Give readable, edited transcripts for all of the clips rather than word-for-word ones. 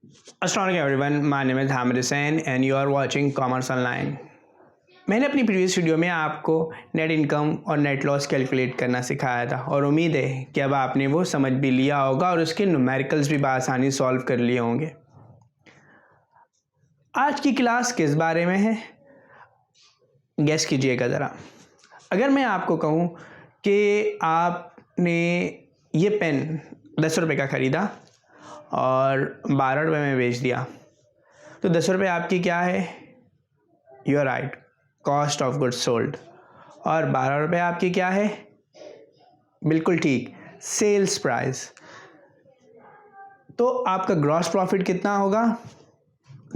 अस्सलाम वालेकुम everyone, my name is Hamid Hussain and you are watching commerce online. मैंने अपनी प्रीवियस वीडियो में आपको नेट इनकम और नेट लॉस कैलकुलेट करना सिखाया था और उम्मीद है कि अब आपने वो समझ भी लिया होगा और उसके न्यूमेरिकल्स भी बआसानी सॉल्व कर लिए होंगे। आज की क्लास किस बारे में है, गेस कीजिएगा ज़रा। अगर मैं आपको कहूँ कि आपने ये पेन 10 रुपये का ख़रीदा और 12 रुपये में बेच दिया, तो 10 रुपये आपकी क्या है? You are right, cost of goods sold. और 12 रुपये आपकी क्या है? बिल्कुल ठीक, सेल्स प्राइस। तो आपका ग्रॉस प्रॉफिट कितना होगा?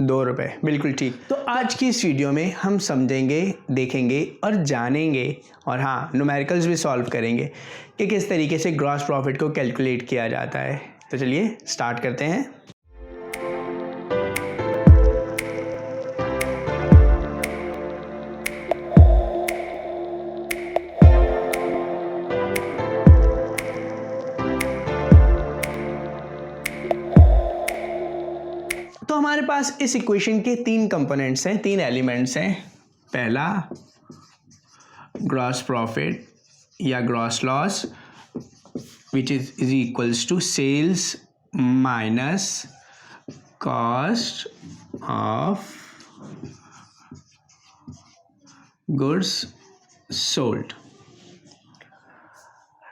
2 रुपये, बिल्कुल ठीक। तो आज की इस वीडियो में हम समझेंगे, देखेंगे और जानेंगे और हाँ, न्यूमेरिकल्स भी सॉल्व करेंगे कि किस तरीके से ग्रॉस प्रॉफिट को कैलकुलेट किया जाता है। तो चलिए स्टार्ट करते हैं। तो हमारे पास इस इक्वेशन के 3 कंपोनेंट्स हैं, 3 एलिमेंट्स हैं। पहला ग्रॉस प्रॉफिट या gross loss which is equals to sales minus cost of goods sold.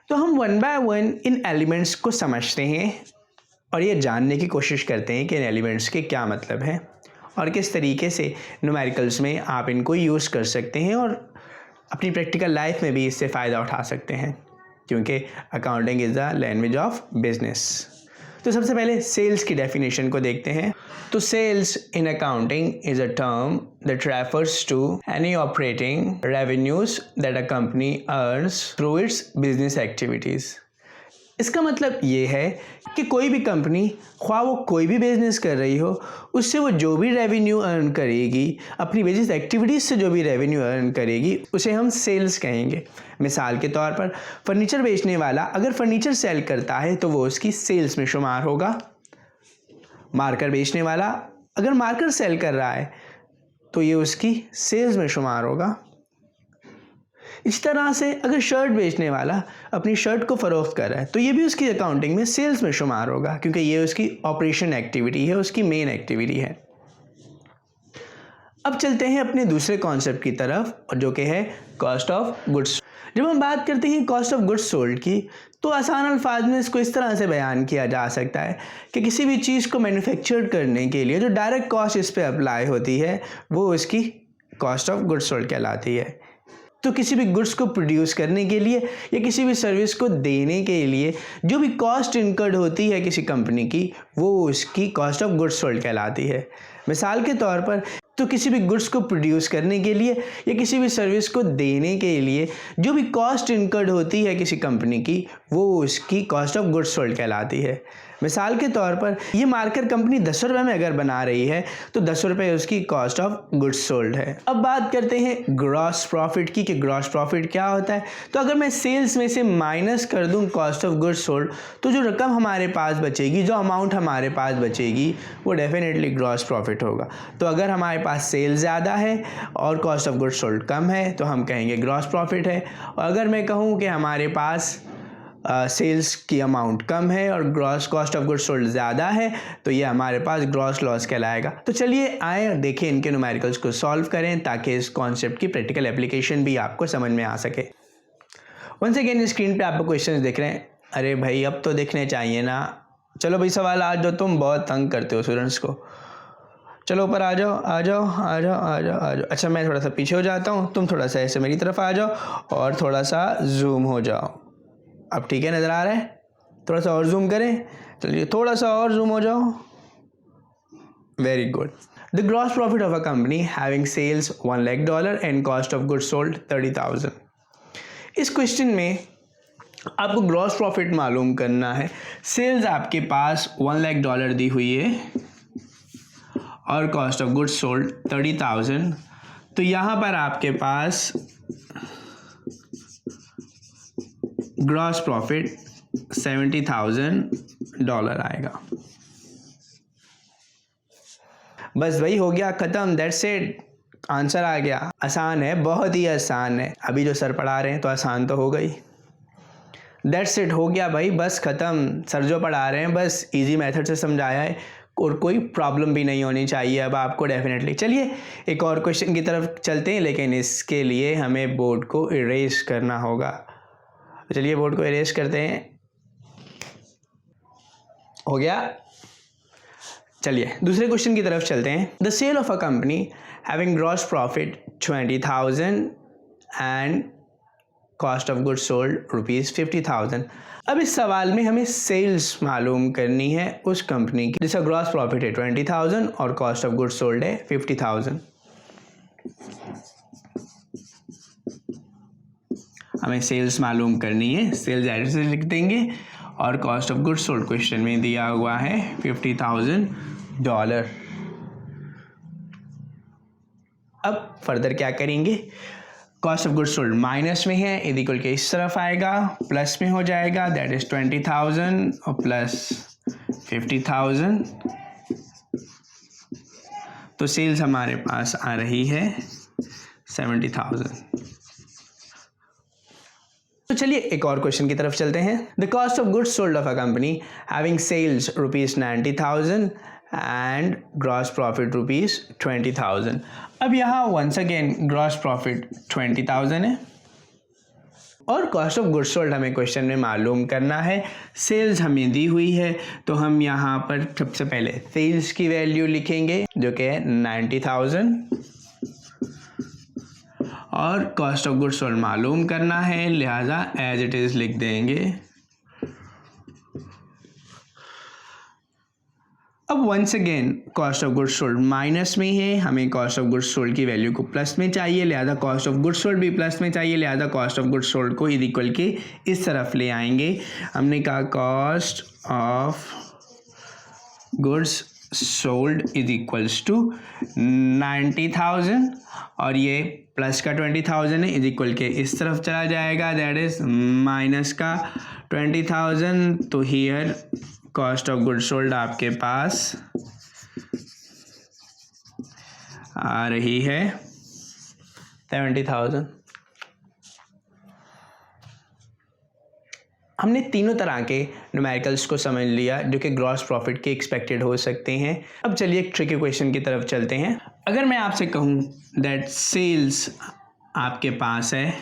तो हम वन बाय वन इन एलिमेंट्स को समझते हैं और ये जानने की कोशिश करते हैं कि इन एलिमेंट्स के क्या मतलब हैं और किस तरीके से न्यूमेरिकल्स में आप इनको यूज़ कर सकते हैं और अपनी प्रैक्टिकल लाइफ में भी इससे फ़ायदा उठा सकते हैं, क्योंकि accounting is the language of business. तो सबसे पहले सेल्स की डेफिनेशन को देखते हैं। तो sales in accounting is a term that refers to any operating revenues that a company earns through its business activities. इसका मतलब ये है कि कोई भी कंपनी, ख्वाह वो कोई भी बिजनेस कर रही हो, उससे वो जो भी रेवेन्यू अर्न करेगी, अपनी बिजनेस एक्टिविटीज़ से जो भी रेवेन्यू अर्न करेगी, उसे हम सेल्स कहेंगे। मिसाल के तौर पर फर्नीचर बेचने वाला अगर फर्नीचर सेल करता है तो वो उसकी सेल्स में शुमार होगा। मार्कर बेचने वाला अगर मार्कर सेल कर रहा है तो ये उसकी सेल्स में शुमार होगा। इस तरह से अगर शर्ट बेचने वाला अपनी शर्ट को फ़रोख्त कर रहा है तो ये भी उसकी अकाउंटिंग में सेल्स में शुमार होगा, क्योंकि ये उसकी ऑपरेशन एक्टिविटी है, उसकी मेन एक्टिविटी है। अब चलते हैं अपने दूसरे कॉन्सेप्ट की तरफ, और जो कि है कॉस्ट ऑफ गुड्स। जब हम बात करते हैं कॉस्ट ऑफ गुड्स सोल्ड की, तो आसान अल्फाज में इसको इस तरह से बयान किया जा सकता है कि किसी भी चीज़ को मैन्युफैक्चर करने के लिए जो डायरेक्ट कॉस्ट इस पर अप्लाई होती है वो उसकी कॉस्ट ऑफ गुड्स सोल्ड कहलाती है। तो किसी भी गुड्स को प्रोड्यूस करने के लिए या किसी भी सर्विस को देने के लिए जो भी कॉस्ट इनकर्ड होती है किसी कंपनी की, वो उसकी कॉस्ट ऑफ गुड्स सोल्ड कहलाती है। मिसाल के तौर पर तो किसी भी गुड्स को प्रोड्यूस करने के लिए या किसी भी सर्विस को देने के लिए जो भी कॉस्ट इनकर्ड होती है किसी कंपनी की, वो उसकी कॉस्ट ऑफ गुड्स सोल्ड कहलाती है। मिसाल के तौर पर ये मार्कर कंपनी 10 रुपये में अगर बना रही है तो 10 रुपये उसकी कॉस्ट ऑफ गुड्स सोल्ड है। अब बात करते हैं ग्रॉस प्रॉफिट की कि ग्रॉस प्रॉफिट क्या होता है। तो अगर मैं सेल्स में से माइनस कर दूं कॉस्ट ऑफ गुड्स सोल्ड, तो जो रकम हमारे पास बचेगी, जो अमाउंट हमारे पास बचेगी, वो डेफिनेटली ग्रॉस प्रॉफिट होगा। तो अगर हमारे पास सेल ज़्यादा है और कॉस्ट ऑफ गुड्स सोल्ड कम है तो हम कहेंगे ग्रॉस प्रॉफिट है। और अगर मैं कहूँ कि हमारे पास सेल्स की अमाउंट कम है और gross cost of goods sold ज़्यादा है तो ये हमारे पास ग्रॉस लॉस कहलाएगा। तो चलिए आए और देखें इनके न्यूमेरिकल्स को सॉल्व करें ताकि इस कॉन्सेप्ट की प्रैक्टिकल एप्लीकेशन भी आपको समझ में आ सके। वंस अगेन स्क्रीन पे आपको क्वेश्चंस दिख रहे हैं। अरे भाई अब तो दिखने चाहिए ना। चलो भाई सवाल आज जो तुम बहुत तंग करते हो स्टूडेंट्स को। चलो ऊपर आ जाओ आ जाओ आ जाओ आ जाओ आ जाओ। अच्छा मैं थोड़ा सा पीछे हो जाता हूँ, तुम थोड़ा सा ऐसे मेरी तरफ आ जाओ और थोड़ा सा जूम हो जाओ। अब ठीक है, नज़र आ रहा है? थोड़ा सा और जूम करें। चलिए थोड़ा सा और जूम हो जाओ। Very good. The gross profit of a company having sales $1 lakh and cost of goods sold 30,000। इस क्वेश्चन में आपको ग्रॉस प्रॉफिट मालूम करना है। सेल्स आपके पास $1 lakh दी हुई है और कॉस्ट ऑफ गुड्स सोल्ड 30,000। तो यहाँ पर आपके पास ग्रॉस प्रॉफिट $70,000 आएगा। बस वही हो गया, ख़त्म, दैट्स इट, आंसर आ गया। आसान है, बहुत ही आसान है। अभी जो सर पढ़ा रहे हैं तो आसान तो हो गई। दैट्स इट, हो गया भाई, बस ख़त्म। सर जो पढ़ा रहे हैं बस इजी मेथड से समझाया है और कोई प्रॉब्लम भी नहीं होनी चाहिए अब आपको डेफिनेटली। चलिए एक और क्वेश्चन की तरफ चलते हैं, लेकिन इसके लिए हमें बोर्ड को इरेज करना होगा। चलिए बोर्ड को इरेज करते हैं। हो गया। चलिए दूसरे क्वेश्चन की तरफ चलते हैं। The sale of a company having gross profit 20,000 and cost of goods sold ₹50,000। अब इस सवाल में हमें सेल्स मालूम करनी है उस कंपनी की जिसका ग्रॉस प्रॉफिट है 20,000 और कॉस्ट ऑफ गुड्स सोल्ड है 50,000। हमें सेल्स मालूम करनी है, सेल्स एड्रेस लिख देंगे और cost of goods sold question में दिया हुआ है $50,000। अब फर्दर क्या करेंगे, cost of goods sold minus में है, इज इक्वल के इस तरफ आएगा, प्लस में हो जाएगा, दैट इज 20,000 और प्लस 50,000। तो सेल्स हमारे पास आ रही है 70,000। तो चलिए एक और क्वेश्चन की तरफ चलते हैं। The cost of goods sold of a company having sales ₹90,000 and gross profit ₹20,000। अब यहाँ वंस अगेन ग्रॉस प्रॉफिट 20,000 है और कॉस्ट ऑफ गुड्स सोल्ड हमें क्वेश्चन में मालूम करना है। सेल्स हमें दी हुई है तो हम यहाँ पर सबसे पहले सेल्स की वैल्यू लिखेंगे जो कि है 90,000 और कॉस्ट ऑफ गुड्स सोल्ड मालूम करना है, लिहाजा एज इट इज़ लिख देंगे। अब once again cost of goods sold minus में है, हमें कॉस्ट ऑफ गुड्स सोल्ड की वैल्यू को प्लस में चाहिए, लिहाजा कॉस्ट ऑफ गुड्स सोल्ड भी प्लस में चाहिए, लिहाजा कॉस्ट ऑफ गुड्स सोल्ड को इज इक्वल के इस तरफ ले आएंगे। हमने कहा cost of goods sold is equals to 90,000 और ये प्लस का 20,000 है, इज इक्वल के इस तरफ चला जाएगा, दैट इज माइनस का 20,000। तो here cost of goods sold आपके पास आ रही है 70,000। हमने तीनों तरह के न्यूमेरिकल्स को समझ लिया जो कि ग्रॉस प्रॉफिट के एक्सपेक्टेड हो सकते हैं। अब चलिए एक ट्रिकी क्वेश्चन की तरफ चलते हैं। अगर मैं आपसे कहूँ दैट सेल्स आपके पास है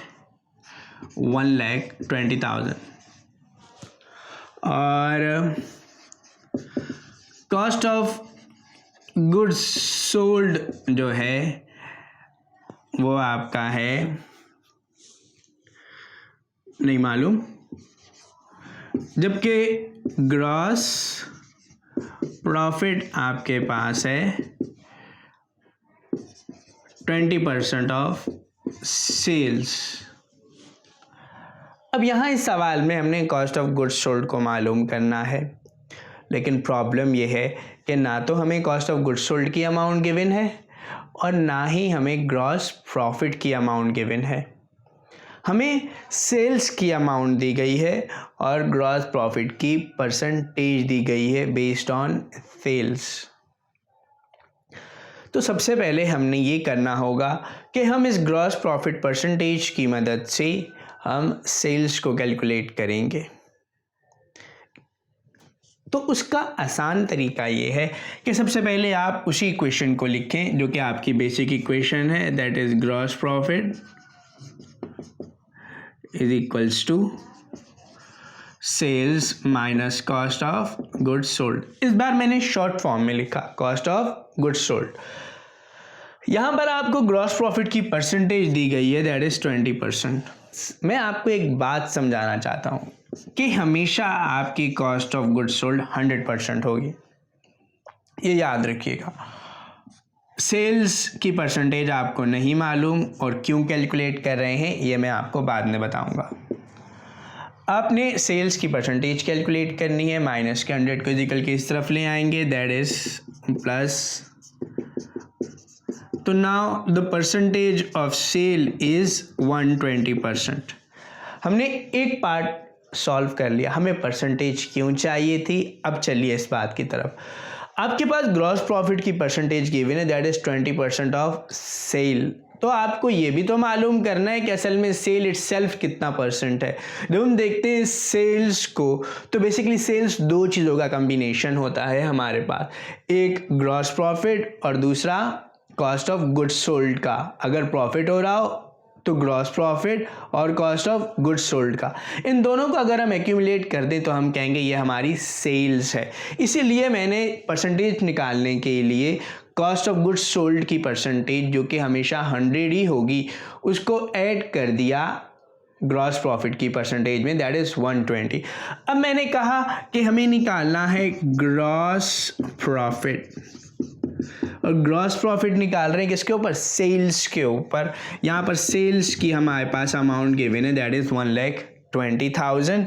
1,20,000 और कॉस्ट ऑफ गुड्स सोल्ड जो है वो आपका है नहीं मालूम, जबकि ग्रॉस प्रॉफिट आपके पास है 20% ऑफ सेल्स। अब यहाँ इस सवाल में हमने कॉस्ट ऑफ गुड्स सोल्ड को मालूम करना है, लेकिन प्रॉब्लम ये है कि ना तो हमें कॉस्ट ऑफ गुड्स सोल्ड की अमाउंट गिवन है और ना ही हमें ग्रॉस प्रॉफिट की अमाउंट गिवन है। हमें सेल्स की अमाउंट दी गई है और ग्रॉस प्रॉफिट की परसेंटेज दी गई है बेस्ड ऑन सेल्स। तो सबसे पहले हमने ये करना होगा कि हम इस ग्रॉस प्रॉफिट परसेंटेज की मदद से हम सेल्स को कैलकुलेट करेंगे। तो उसका आसान तरीका ये है कि सबसे पहले आप उसी इक्वेशन को लिखें जो कि आपकी बेसिक इक्वेशन है, that is gross profit is equals to sales minus cost of goods sold. इस बार मैंने शॉर्ट फॉर्म में लिखा कॉस्ट ऑफ गुड्स सोल्ड। यहाँ पर आपको ग्रॉस प्रॉफिट की परसेंटेज दी गई है, दैट इज 20%। मैं आपको एक बात समझाना चाहता हूँ कि हमेशा आपकी कॉस्ट ऑफ गुड्स सोल्ड 100% होगी, ये याद रखिएगा। सेल्स की परसेंटेज आपको नहीं मालूम और क्यों कैलकुलेट कर रहे हैं ये मैं आपको बाद में बताऊंगा। आपने सेल्स की परसेंटेज कैलकुलेट करनी है, माइनस के 100 को इक्वल के इस तरफ ले आएंगे, दैट इज प्लस। तो now the percentage of sale is 120%। हमने एक पार्ट सॉल्व कर लिया, हमें परसेंटेज क्यों चाहिए थी। अब चलिए इस बात की तरफ। आपके पास ग्रॉस प्रॉफिट की परसेंटेज गिवन है, दैट इज़ 20% ऑफ सेल। तो आपको ये भी तो मालूम करना है कि असल में सेल इटसेल्फ कितना परसेंट है। जब हम देखते हैं सेल्स को, तो बेसिकली सेल्स दो चीज़ों का कम्बिनेशन होता है हमारे पास, एक ग्रॉस प्रॉफिट और दूसरा कॉस्ट ऑफ गुड्स सोल्ड का। अगर प्रॉफिट हो रहा हो तो ग्रॉस प्रॉफिट और कॉस्ट ऑफ गुड्स सोल्ड का, इन दोनों को अगर हम एक्यूमुलेट कर दें तो हम कहेंगे ये हमारी सेल्स है। इसीलिए मैंने परसेंटेज निकालने के लिए कॉस्ट ऑफ गुड्स सोल्ड की परसेंटेज, जो कि हमेशा 100 ही होगी, उसको ऐड कर दिया ग्रॉस प्रॉफिट की परसेंटेज में, दैट इज़ 120। अब मैंने कहा कि हमें निकालना है ग्रॉस प्रॉफिट, और ग्रॉस प्रॉफिट निकाल रहे हैं किसके ऊपर, सेल्स के ऊपर। यहाँ पर सेल्स की हमारे पास अमाउंट गिवन है, दैट इज़ 1,20,000।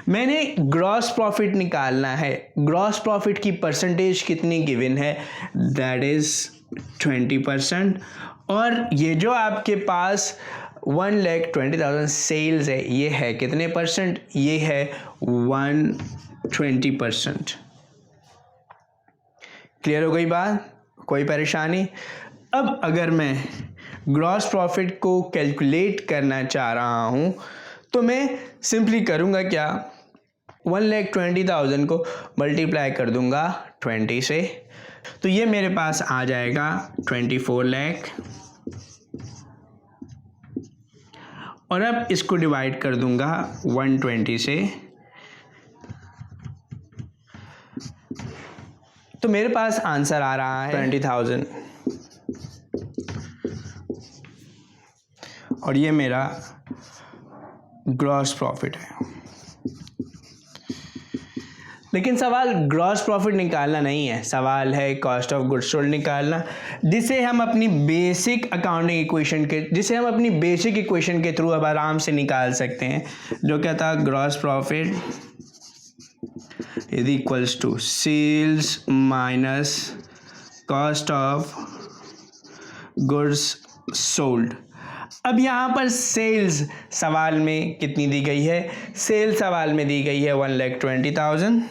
मैंने ग्रॉस प्रॉफिट निकालना है, ग्रॉस प्रॉफिट की परसेंटेज कितनी गिवन है, दैट इज़ 20%। और ये जो आपके पास 1,20,000 सेल्स है, ये है कितने परसेंट, ये है 120%। क्लियर हो गई बात, कोई परेशानी? अब अगर मैं ग्रॉस प्रॉफिट को कैलकुलेट करना चाह रहा हूँ तो मैं सिंपली करूँगा क्या, 1,20,000 को मल्टीप्लाई कर दूँगा 20 से, तो ये मेरे पास आ जाएगा 24 लाख। और अब इसको डिवाइड कर दूँगा 120 से, तो मेरे पास आंसर आ रहा है 20,000, और ये मेरा ग्रॉस प्रॉफिट है। लेकिन सवाल ग्रॉस प्रॉफिट निकालना नहीं है, सवाल है कॉस्ट ऑफ गुड्स सोल्ड निकालना, जिसे हम अपनी बेसिक अकाउंटिंग इक्वेशन के थ्रू अब आराम से निकाल सकते हैं, जो क्या था, gross profit is equals to sales minus cost of goods sold. अब यहाँ पर सेल्स सवाल में कितनी दी गई है, सेल्स सवाल में दी गई है 1,20,000।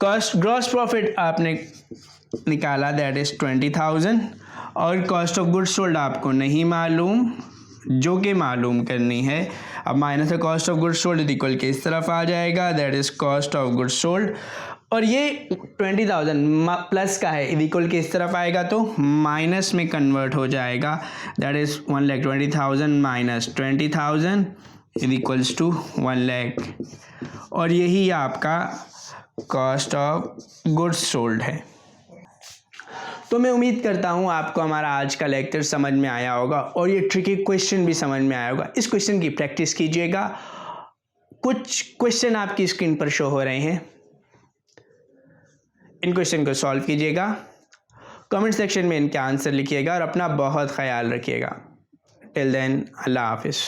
कॉस्ट ग्रॉस प्रॉफिट आपने निकाला, दैट इज 20,000, और कॉस्ट ऑफ गुड्स सोल्ड आपको नहीं मालूम, जो कि मालूम करनी है। अब minus cost of goods sold is equal के इस तरफ आ जाएगा, that is cost of goods sold, और ये 20,000 प्लस का है, इज इक्वल के इस तरफ आएगा तो माइनस में कन्वर्ट हो जाएगा, that is 1,20,000 minus 20,000 is equals to 1 lakh, और यही आपका कॉस्ट ऑफ गुड्स सोल्ड है। तो मैं उम्मीद करता हूँ आपको हमारा आज का लेक्चर समझ में आया होगा और ये ट्रिकी क्वेश्चन भी समझ में आया होगा। इस क्वेश्चन की प्रैक्टिस कीजिएगा। कुछ क्वेश्चन आपकी स्क्रीन पर शो हो रहे हैं, इन क्वेश्चन को सॉल्व कीजिएगा, कमेंट सेक्शन में इनके आंसर लिखिएगा और अपना बहुत ख्याल रखिएगा। टिल देन, अल्लाह हाफिज़।